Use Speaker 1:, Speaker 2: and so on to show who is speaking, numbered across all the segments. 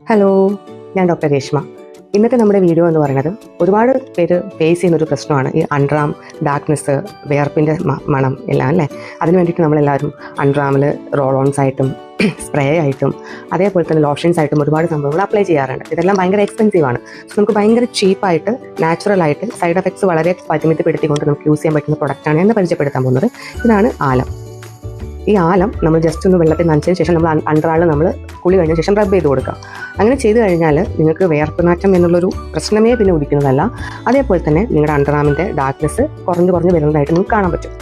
Speaker 1: Hello, ഞാൻ doctor Reshma. ഇന്നത്തെ നമ്മുടെ വീഡിയോ എന്ന് പറയുന്നത് ഒരുപാട് പേര് ഫേസ് ചെയ്യുന്നൊരു പ്രശ്നമാണ് ഈ അൺറാം, ഡാർക്ക്നെസ്, വിയർപ്പിൻ്റെ മണം എല്ലാം അല്ലേ. അതിന് വേണ്ടിയിട്ട് നമ്മളെല്ലാവരും അൺറാമിൽ റോൾ ഓൺസ് ആയിട്ടും സ്പ്രേ ആയിട്ടും അതേപോലെ തന്നെ ലോഷൻസ് ആയിട്ടും ഒരുപാട് സംഭവങ്ങൾ അപ്ലൈ ചെയ്യാറുണ്ട്. ഇതെല്ലാം ഭയങ്കര എക്സ്പെൻസീവ് ആണ്. സോ നമുക്ക് ഭയങ്കര ചീപ്പായിട്ട് നാച്ചുറലായിട്ട് സൈഡ് എഫക്ട്സ് വളരെ പരിമിതപ്പെടുത്തിക്കൊണ്ട് നമുക്ക് യൂസ് ചെയ്യാൻ പറ്റുന്ന പ്രൊഡക്റ്റാണ് എന്ന് പരിചയപ്പെടുത്താൻ പോകുന്നത്. ഇതാണ് ആലം. ഈ ആലം നമ്മൾ ജസ്റ്റ് ഒന്ന് വെള്ളത്തിൽ നനച്ചതിന് ശേഷം നമ്മൾ അണ്ടറാളിൽ നമ്മൾ കുളി കഴിഞ്ഞ ശേഷം റബ്ബ് ചെയ്ത് കൊടുക്കുക. അങ്ങനെ ചെയ്ത് കഴിഞ്ഞാൽ നിങ്ങൾക്ക് വിയർപ്പ് നാറ്റം എന്നുള്ളൊരു പ്രശ്നമേ പിന്നെ ഉദിക്കുന്നതല്ല. അതേപോലെ തന്നെ നിങ്ങളുടെ അണ്ടർആമിൻ്റെ ഡാർക്ക്നെസ് കുറഞ്ഞ് വരുന്നതായിട്ട് നിങ്ങൾക്ക് കാണാൻ പറ്റും.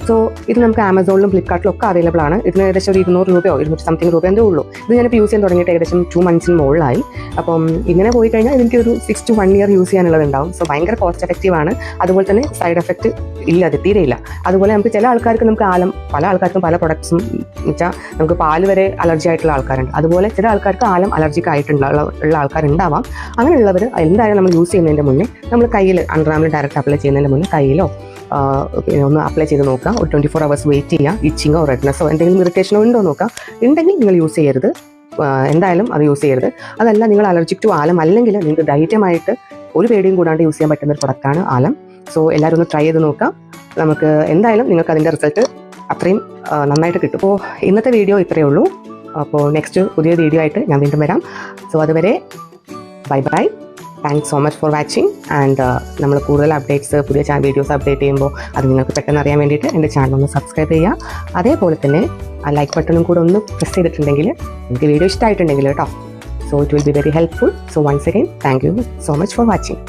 Speaker 1: സോ ഇത് നമുക്ക് ആമസോണിലും ഫ്ലിപ്കാർട്ടിലും ഒക്കെ അവൈലബിൾ ആണ്. ഇതിന് ഏകദേശം ഒരു 200 രൂപയോ 200 സംതിങ് രൂപ എന്തേ ഉള്ളൂ. ഇത് ഞാനിപ്പോൾ യൂസ് ചെയ്യാൻ തുടങ്ങിയിട്ട് ഏകദേശം 2 months മുകളിലായി. അപ്പം ഇങ്ങനെ പോയി കഴിഞ്ഞാൽ എനിക്കൊരു 6 to 1 year യൂസ് ചെയ്യാനുള്ളതുണ്ടാവും. സോ ഭയങ്കര കോസ്റ്റ് എഫക്റ്റീവ് ആണ്. അതുപോലെ തന്നെ സൈഡ് എഫക്റ്റ് ഇല്ല, അത് തീരെയില്ല. അതുപോലെ നമുക്ക് ചില ആൾക്കാർക്ക് നമുക്ക് ആലം, പല ആൾക്കാർക്കും പല പ്രൊഡക്ട്സും വെച്ചാൽ നമുക്ക് പാല് വരെ അലർജി ആയിട്ടുള്ള ആൾക്കാരുണ്ട്. അതുപോലെ ചില ആൾക്കാർക്ക് ആലം അലർജിക്ക് ആയിട്ടുള്ള ആൾക്കാരുണ്ടാവാം. അങ്ങനെയുള്ളവർ എന്തായാലും നമ്മൾ യൂസ് ചെയ്യുന്നതിൻ്റെ മുന്നേ നമ്മൾ കയ്യിൽ അണ്ടർആമിൽ ഡയറക്റ്റ് അപ്ലൈ ചെയ്യുന്നതിൻ്റെ മുന്നേ കയ്യിലോ ഒന്ന് അപ്ലൈ ചെയ്ത് നോക്കുക. ഒരു 24 hours വെയിറ്റ് ചെയ്യുക. ഇച്ചിങ്ങോ റെഡ്നെസ്സോ എന്തെങ്കിലും ഇറിറ്റേഷനോ ഉണ്ടോ നോക്കുക. ഉണ്ടെങ്കിൽ നിങ്ങൾ യൂസ് ചെയ്യരുത്, എന്തായാലും അത് യൂസ് ചെയ്യരുത്. അതല്ല നിങ്ങൾ അലർജിക് ടു ആലം അല്ലെങ്കിൽ നിങ്ങൾക്ക് ധൈര്യമായിട്ട് ഒരു പേടിയും കൂടാണ്ട് യൂസ് ചെയ്യാൻ പറ്റുന്ന ഒരു പ്രൊഡക്റ്റാണ് ആലം. സോ എല്ലാവരും ഒന്ന് ട്രൈ ചെയ്ത് നോക്കാം. നമുക്ക് എന്തായാലും നിങ്ങൾക്ക് അതിൻ്റെ റിസൾട്ട് അത്രയും നന്നായിട്ട് കിട്ടും. അപ്പോൾ ഇന്നത്തെ വീഡിയോ ഇത്രയേ ഉള്ളൂ. അപ്പോൾ നെക്സ്റ്റ് പുതിയ വീഡിയോ ആയിട്ട് ഞാൻ വീണ്ടും വരാം. സോ അതുവരെ bye bye. Thanks so much for watching. And നമ്മൾ കൂടുതൽ അപ്ഡേറ്റ്സ്, പുതിയ വീഡിയോസ് അപ്ഡേറ്റ് ചെയ്യുമ്പോൾ അത് നിങ്ങൾക്ക് പെട്ടെന്ന് അറിയാൻ വേണ്ടിയിട്ട് എൻ്റെ ചാനൽ ഒന്ന് സബ്സ്ക്രൈബ് ചെയ്യുക. അതേപോലെ തന്നെ ആ ലൈക്ക് ബട്ടണും കൂടെ ഒന്ന് പ്രസ് ചെയ്തിട്ടുണ്ടെങ്കിൽ എനിക്ക് വീഡിയോ ഇഷ്ടമായിട്ടുണ്ടെങ്കിൽ കേട്ടോ. So it will be very helpful. So once again thank you so much for watching.